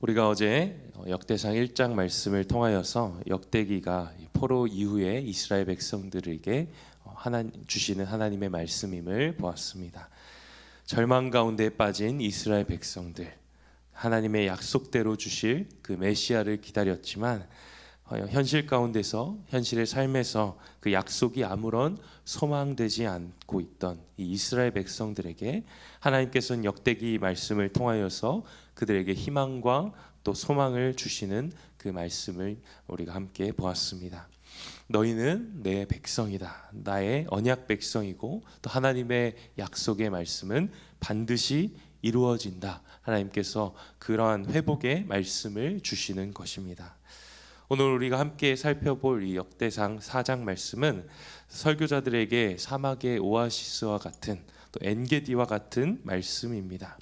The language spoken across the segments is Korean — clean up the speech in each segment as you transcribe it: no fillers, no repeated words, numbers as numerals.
우리가 어제 역대상 1장 말씀을 통하여서 역대기가 포로 이후에 이스라엘 백성들에게 주시는 하나님의 말씀임을 보았습니다. 절망 가운데 빠진 이스라엘 백성들, 하나님의 약속대로 주실 그 메시아를 기다렸지만 현실 가운데서, 현실의 삶에서 그 약속이 아무런 소망되지 않고 있던 이 이스라엘 백성들에게 하나님께서는 역대기 말씀을 통하여서 그들에게 희망과 또 소망을 주시는 그 말씀을 우리가 함께 보았습니다. 너희는 내 백성이다. 나의 언약 백성이고 또 하나님의 약속의 말씀은 반드시 이루어진다. 하나님께서 그러한 회복의 말씀을 주시는 것입니다. 오늘 우리가 함께 살펴볼 이 역대상 4장 말씀은 설교자들에게 사막의 오아시스와 같은 또 엔게디와 같은 말씀입니다.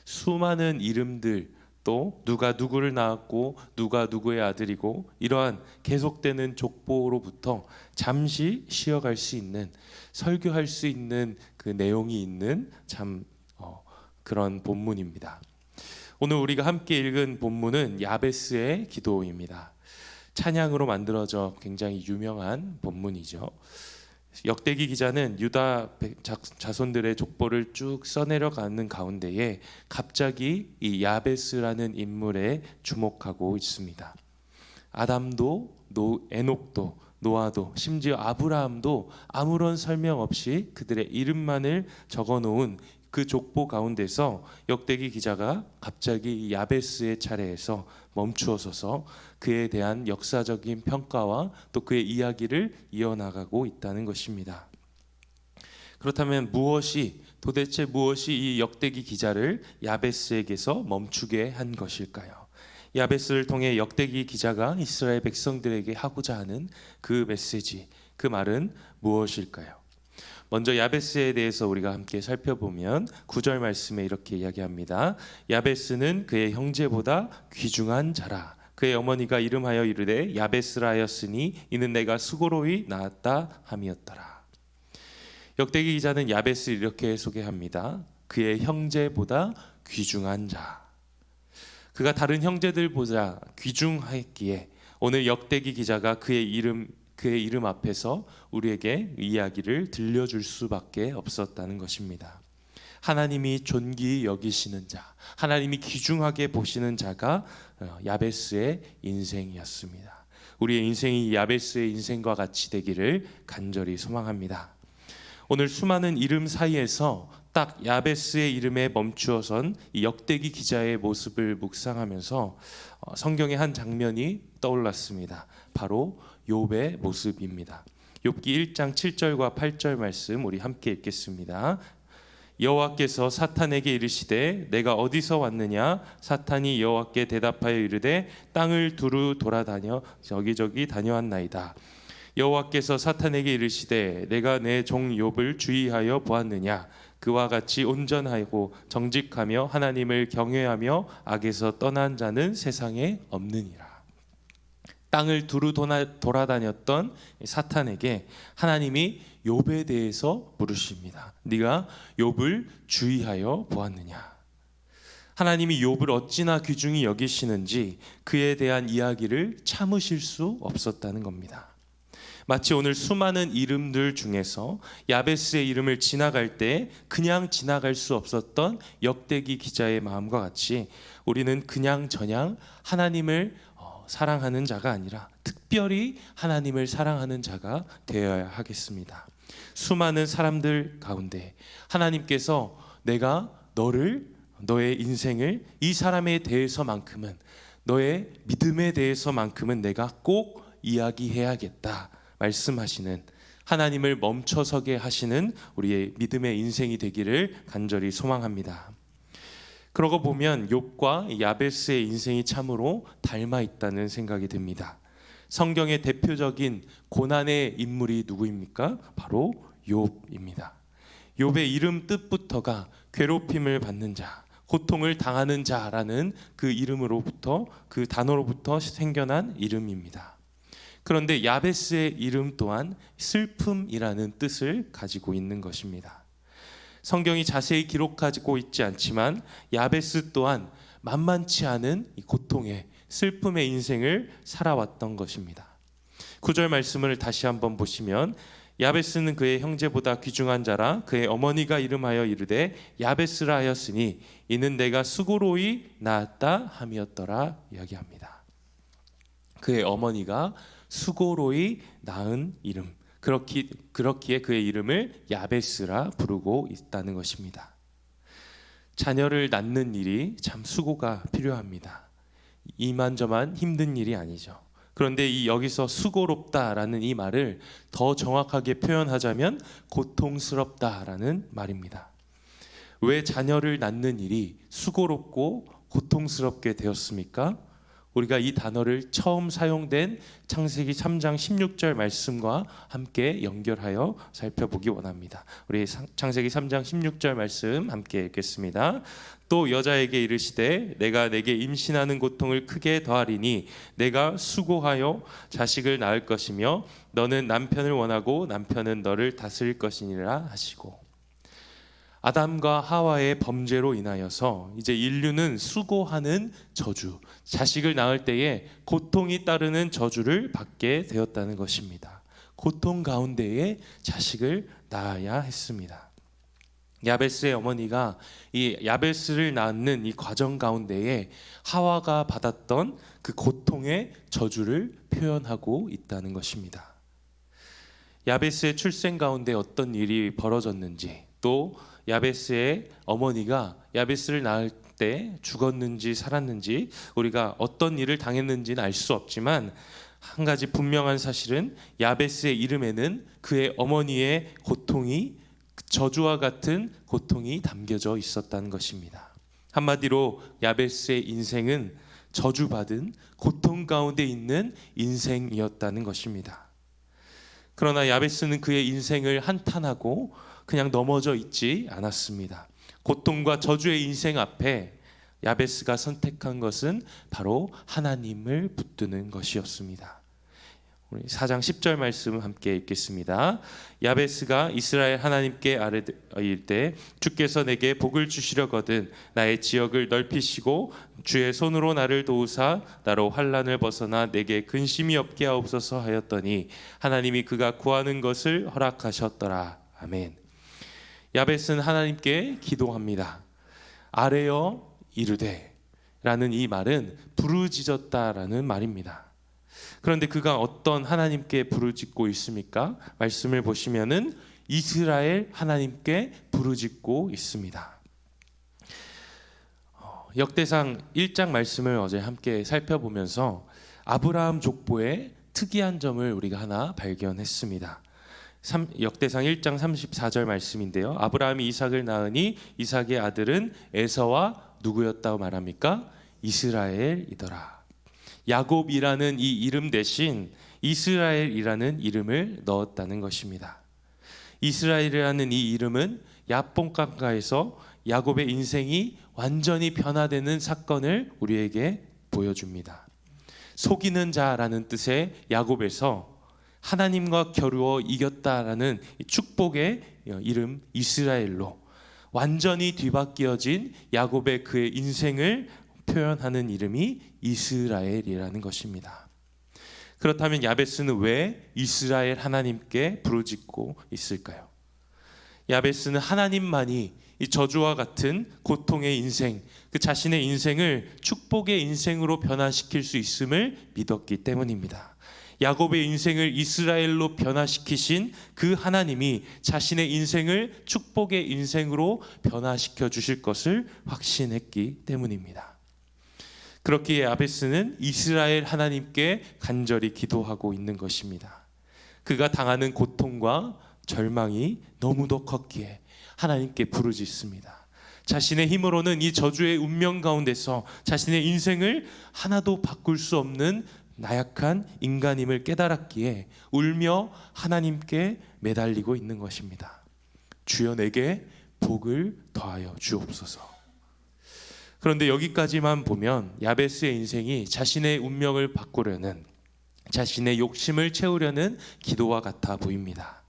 수많은 이름들, 또 누가 누구를 낳았고 누가 누구의 아들이고 이러한 계속되는 족보로부터 잠시 쉬어갈 수 있는, 설교할 수 있는 그 내용이 있는 그런 본문입니다. 오늘 우리가 함께 읽은 본문은 야베스의 기도입니다. 찬양으로 만들어져 굉장히 유명한 본문이죠. 역대기 기자는 유다 자손들의 족보를 쭉 써내려가는 가운데에 갑자기 이 야베스라는 인물에 주목하고 있습니다. 아담도, 에녹도, 노아도, 심지어 아브라함도 아무런 설명 없이 그들의 이름만을 적어놓은 그 족보 가운데서 역대기 기자가 갑자기 야베스의 차례에서 멈추어서서 그에 대한 역사적인 평가와 또 그의 이야기를 이어나가고 있다는 것입니다. 그렇다면 도대체 무엇이 이 역대기 기자를 야베스에게서 멈추게 한 것일까요? 야베스를 통해 역대기 기자가 이스라엘 백성들에게 하고자 하는 그 메시지, 그 말은 무엇일까요? 먼저 야베스에 대해서 우리가 함께 살펴보면 9절 말씀에 이렇게 이야기합니다. 야베스는 그의 형제보다 귀중한 자라. 그의 어머니가 이름하여 이르되 야베스라 하였으니 이는 내가 수고로이 낳았다 함이었더라. 역대기 기자는 야베스를 이렇게 소개합니다. 그의 형제보다 귀중한 자. 그가 다른 형제들보다 귀중했기에 오늘 역대기 기자가 그의 이름 앞에서 우리에게 이야기를 들려줄 수밖에 없었다는 것입니다. 하나님이 존귀히 여기시는 자, 하나님이 귀중하게 보시는 자가 야베스의 인생이었습니다. 우리의 인생이 야베스의 인생과 같이 되기를 간절히 소망합니다. 오늘 수많은 이름 사이에서 딱 야베스의 이름에 멈추어선 이 역대기 기자의 모습을 묵상하면서 성경의 한 장면이 떠올랐습니다. 바로 욥의 모습입니다. 욥기 1장 7절과 8절 말씀 우리 함께 읽겠습니다. 여호와께서 사탄에게 이르시되 내가 어디서 왔느냐? 사탄이 여호와께 대답하여 이르되 땅을 두루 돌아다녀 여기저기 다녀왔나이다. 여호와께서 사탄에게 이르시되 내가 내 종 욥을 주의하여 보았느냐? 그와 같이 온전하고 정직하며 하나님을 경외하며 악에서 떠난 자는 세상에 없느니라. 땅을 두루 돌아다녔던 사탄에게 하나님이 욥에 대해서 물으십니다. 네가 욥을 주의하여 보았느냐? 하나님이 욥을 어찌나 귀중히 여기시는지 그에 대한 이야기를 참으실 수 없었다는 겁니다. 마치 오늘 수많은 이름들 중에서 야베스의 이름을 지나갈 때 그냥 지나갈 수 없었던 역대기 기자의 마음과 같이 우리는 그냥저냥 하나님을 사랑하는 자가 아니라 특별히 하나님을 사랑하는 자가 되어야 하겠습니다. 수많은 사람들 가운데 하나님께서 내가 너의 인생을 이 사람에 대해서만큼은, 너의 믿음에 대해서만큼은 내가 꼭 이야기해야겠다 말씀하시는, 하나님을 멈춰서게 하시는 우리의 믿음의 인생이 되기를 간절히 소망합니다. 그러고 보면 욥과 야베스의 인생이 참으로 닮아 있다는 생각이 듭니다. 성경의 대표적인 고난의 인물이 누구입니까? 바로 욥입니다. 욥의 이름 뜻부터가 괴롭힘을 받는 자, 고통을 당하는 자라는 그 이름으로부터, 그 단어로부터 생겨난 이름입니다. 그런데 야베스의 이름 또한 슬픔이라는 뜻을 가지고 있는 것입니다. 성경이 자세히 기록하고 있지 않지만 야베스 또한 만만치 않은 이 고통의 슬픔의 인생을 살아왔던 것입니다. 9절 말씀을 다시 한번 보시면 야베스는 그의 형제보다 귀중한 자라 그의 어머니가 이름하여 이르되 야베스라 하였으니 이는 내가 수고로이 낳았다 함이었더라 이야기합니다. 그의 어머니가 수고로이 낳은 이름, 그렇기에 그의 이름을 야베스라 부르고 있다는 것입니다. 자녀를 낳는 일이 참 수고가 필요합니다. 이만저만 힘든 일이 아니죠. 그런데 이 여기서 수고롭다라는 이 말을 더 정확하게 표현하자면 고통스럽다라는 말입니다. 왜 자녀를 낳는 일이 수고롭고 고통스럽게 되었습니까? 우리가 이 단어를 처음 사용된 창세기 3장 16절 말씀과 함께 연결하여 살펴보기 원합니다. 우리 창세기 3장 16절 말씀 함께 읽겠습니다. 또 여자에게 이르시되 내가 내게 임신하는 고통을 크게 더하리니 내가 수고하여 자식을 낳을 것이며 너는 남편을 원하고 남편은 너를 다스릴 것이니라 하시고, 아담과 하와의 범죄로 인하여서 이제 인류는 수고하는 저주, 자식을 낳을 때에 고통이 따르는 저주를 받게 되었다는 것입니다. 고통 가운데에 자식을 낳아야 했습니다. 야베스의 어머니가 이 야베스를 낳는 이 과정 가운데에 하와가 받았던 그 고통의 저주를 표현하고 있다는 것입니다. 야베스의 출생 가운데 어떤 일이 벌어졌는지, 또 야베스의 어머니가 야베스를 낳을 때 죽었는지 살았는지, 우리가 어떤 일을 당했는지는 알 수 없지만 한 가지 분명한 사실은 야베스의 이름에는 그의 어머니의 고통이, 저주와 같은 고통이 담겨져 있었다는 것입니다. 한마디로 야베스의 인생은 저주받은 고통 가운데 있는 인생이었다는 것입니다. 그러나 야베스는 그의 인생을 한탄하고 그냥 넘어져 있지 않았습니다. 고통과 저주의 인생 앞에 야베스가 선택한 것은 바로 하나님을 붙드는 것이었습니다. 우리 4장 10절 말씀을 함께 읽겠습니다. 야베스가 이스라엘 하나님께 아뢰일 때 주께서 내게 복을 주시려거든 나의 지역을 넓히시고 주의 손으로 나를 도우사 나로 환난을 벗어나 내게 근심이 없게 하옵소서 하였더니 하나님이 그가 구하는 것을 허락하셨더라. 아멘. 야베스는 하나님께 기도합니다. 아뢰어 이르되 라는 이 말은 부르짖었다라는 말입니다. 그런데 그가 어떤 하나님께 부르짖고 있습니까? 말씀을 보시면은 이스라엘 하나님께 부르짖고 있습니다. 역대상 1장 말씀을 어제 함께 살펴보면서 아브라함 족보의 특이한 점을 우리가 하나 발견했습니다. 역대상 1장 34절 말씀인데요. 아브라함이 이삭을 낳으니 이삭의 아들은 에서와 누구였다고 말합니까? 이스라엘이더라. 야곱이라는 이 이름 대신 이스라엘이라는 이름을 넣었다는 것입니다. 이스라엘이라는 이 이름은 야뽕강가에서 야곱의 인생이 완전히 변화되는 사건을 우리에게 보여줍니다. 속이는 자라는 뜻의 야곱에서 하나님과 겨루어 이겼다라는 축복의 이름 이스라엘로 완전히 뒤바뀌어진 야곱의 그의 인생을 표현하는 이름이 이스라엘이라는 것입니다. 그렇다면 야베스는 왜 이스라엘 하나님께 부르짖고 있을까요? 야베스는 하나님만이 이 저주와 같은 고통의 인생, 그 자신의 인생을 축복의 인생으로 변화시킬 수 있음을 믿었기 때문입니다. 야곱의 인생을 이스라엘로 변화시키신 그 하나님이 자신의 인생을 축복의 인생으로 변화시켜 주실 것을 확신했기 때문입니다. 그렇기에 야베스는 이스라엘 하나님께 간절히 기도하고 있는 것입니다. 그가 당하는 고통과 절망이 너무도 컸기에 하나님께 부르짖습니다. 자신의 힘으로는 이 저주의 운명 가운데서 자신의 인생을 하나도 바꿀 수 없는 나약한 인간임을 깨달았기에 울며 하나님께 매달리고 있는 것입니다. 주여 내게 복을 더하여 주옵소서. 그런데 여기까지만 보면 야베스의 인생이 자신의 운명을 바꾸려는, 자신의 욕심을 채우려는 기도와 같아 보입니다.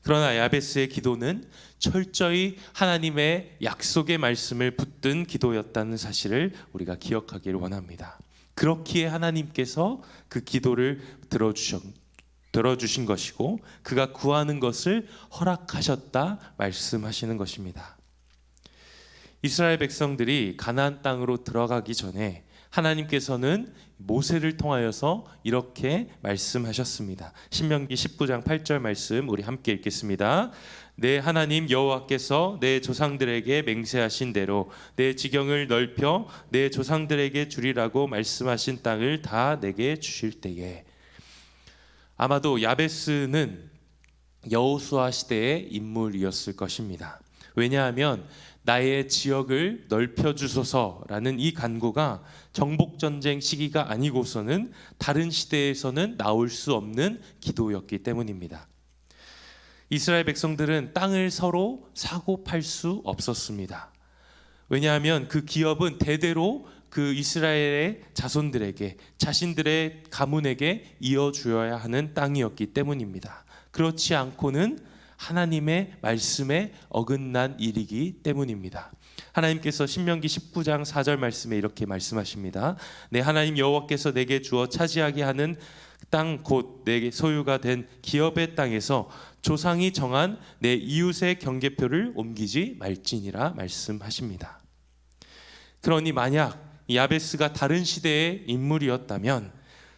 그러나 야베스의 기도는 철저히 하나님의 약속의 말씀을 붙든 기도였다는 사실을 우리가 기억하기를 원합니다. 그렇기에 하나님께서 그 기도를 들어주신 것이고 그가 구하는 것을 허락하셨다 말씀하시는 것입니다. 이스라엘 백성들이 가나안 땅으로 들어가기 전에 하나님께서는 모세를 통하여서 이렇게 말씀하셨습니다. 신명기 19장 8절 말씀 우리 함께 읽겠습니다. 내 하나님 여호와께서 내 조상들에게 맹세하신 대로 내 지경을 넓혀 내 조상들에게 주리라고 말씀하신 땅을 다 내게 주실 때에. 아마도 야베스는 여호수아 시대의 인물이었을 것입니다. 왜냐하면 나의 지역을 넓혀주소서라는 이 간구가 정복전쟁 시기가 아니고서는 다른 시대에서는 나올 수 없는 기도였기 때문입니다. 이스라엘 백성들은 땅을 서로 사고 팔 수 없었습니다. 왜냐하면 그 기업은 대대로 그 이스라엘의 자손들에게, 자신들의 가문에게 이어주어야 하는 땅이었기 때문입니다. 그렇지 않고는 하나님의 말씀에 어긋난 일이기 때문입니다. 하나님께서 신명기 19장 4절 말씀에 이렇게 말씀하십니다. 내 하나님 여호와께서 내게 주어 차지하게 하는 땅 곧 내게 소유가 된 기업의 땅에서 조상이 정한 내 이웃의 경계표를 옮기지 말지니라 말씀하십니다. 그러니 만약 야베스가 다른 시대의 인물이었다면,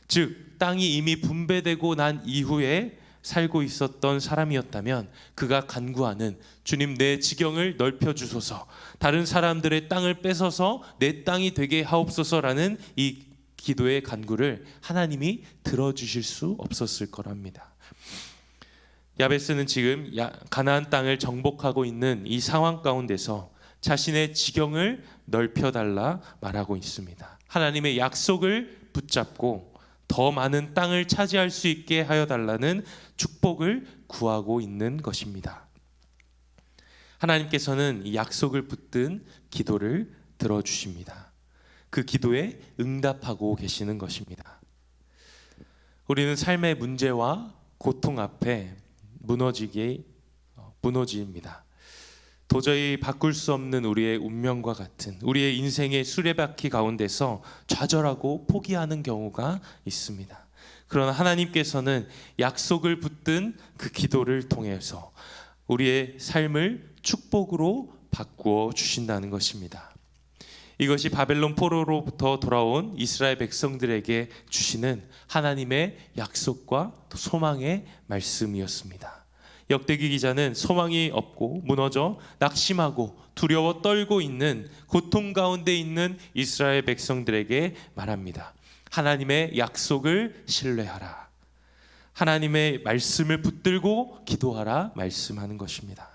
즉 땅이 이미 분배되고 난 이후에 살고 있었던 사람이었다면 그가 간구하는 주님 내 지경을 넓혀주소서, 다른 사람들의 땅을 뺏어서 내 땅이 되게 하옵소서라는 이 기도의 간구를 하나님이 들어주실 수 없었을 거랍니다. 야베스는 지금 가나안 땅을 정복하고 있는 이 상황 가운데서 자신의 지경을 넓혀달라 말하고 있습니다. 하나님의 약속을 붙잡고 더 많은 땅을 차지할 수 있게 하여 달라는 축복을 구하고 있는 것입니다. 하나님께서는 이 약속을 붙든 기도를 들어주십니다. 그 기도에 응답하고 계시는 것입니다. 우리는 삶의 문제와 고통 앞에 무너집니다. 도저히 바꿀 수 없는 우리의 운명과 같은 우리의 인생의 수레바퀴 가운데서 좌절하고 포기하는 경우가 있습니다. 그러나 하나님께서는 약속을 붙든 그 기도를 통해서 우리의 삶을 축복으로 바꾸어 주신다는 것입니다. 이것이 바벨론 포로로부터 돌아온 이스라엘 백성들에게 주시는 하나님의 약속과 소망의 말씀이었습니다. 역대기 기자는 소망이 없고 무너져 낙심하고 두려워 떨고 있는 고통 가운데 있는 이스라엘 백성들에게 말합니다. 하나님의 약속을 신뢰하라. 하나님의 말씀을 붙들고 기도하라 말씀하는 것입니다.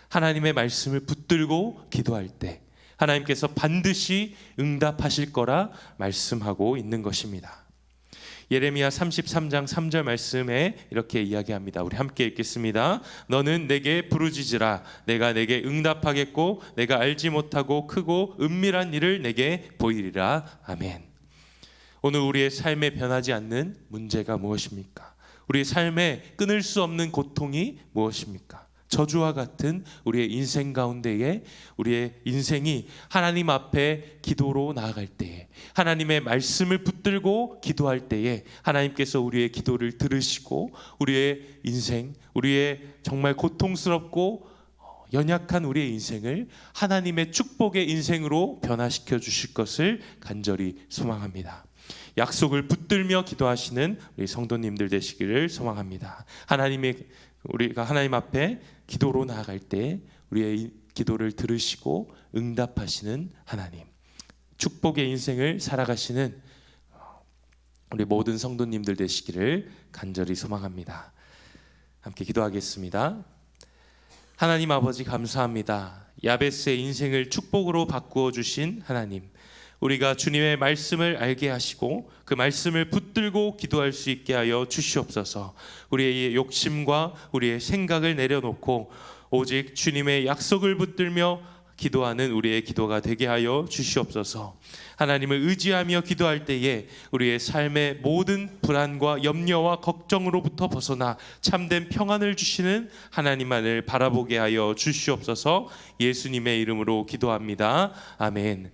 하나님의 말씀을 붙들고 기도할 때 하나님께서 반드시 응답하실 거라 말씀하고 있는 것입니다. 예레미야 33장 3절 말씀에 이렇게 이야기합니다. 우리 함께 읽겠습니다. 너는 내게 부르짖으라. 내가 내게 응답하겠고 내가 알지 못하고 크고 은밀한 일을 내게 보이리라. 아멘. 오늘 우리의 삶에 변하지 않는 문제가 무엇입니까? 우리의 삶에 끊을 수 없는 고통이 무엇입니까? 저주와 같은 우리의 인생 가운데에 우리의 인생이 하나님 앞에 기도로 나아갈 때에, 하나님의 말씀을 붙들고 기도할 때에 하나님께서 우리의 기도를 들으시고 우리의 인생, 우리의 정말 고통스럽고 연약한 우리의 인생을 하나님의 축복의 인생으로 변화시켜 주실 것을 간절히 소망합니다. 약속을 붙들며 기도하시는 우리 성도님들 되시기를 소망합니다. 우리가 하나님 앞에 기도로 나아갈 때 우리의 기도를 들으시고 응답하시는 하나님, 축복의 인생을 살아가시는 우리 모든 성도님들 되시기를 간절히 소망합니다. 함께 기도하겠습니다. 하나님 아버지 감사합니다. 야베스의 인생을 축복으로 바꾸어 주신 하나님, 우리가 주님의 말씀을 알게 하시고 그 말씀을 붙들고 기도할 수 있게 하여 주시옵소서. 우리의 욕심과 우리의 생각을 내려놓고 오직 주님의 약속을 붙들며 기도하는 우리의 기도가 되게 하여 주시옵소서. 하나님을 의지하며 기도할 때에 우리의 삶의 모든 불안과 염려와 걱정으로부터 벗어나 참된 평안을 주시는 하나님만을 바라보게 하여 주시옵소서. 예수님의 이름으로 기도합니다. 아멘.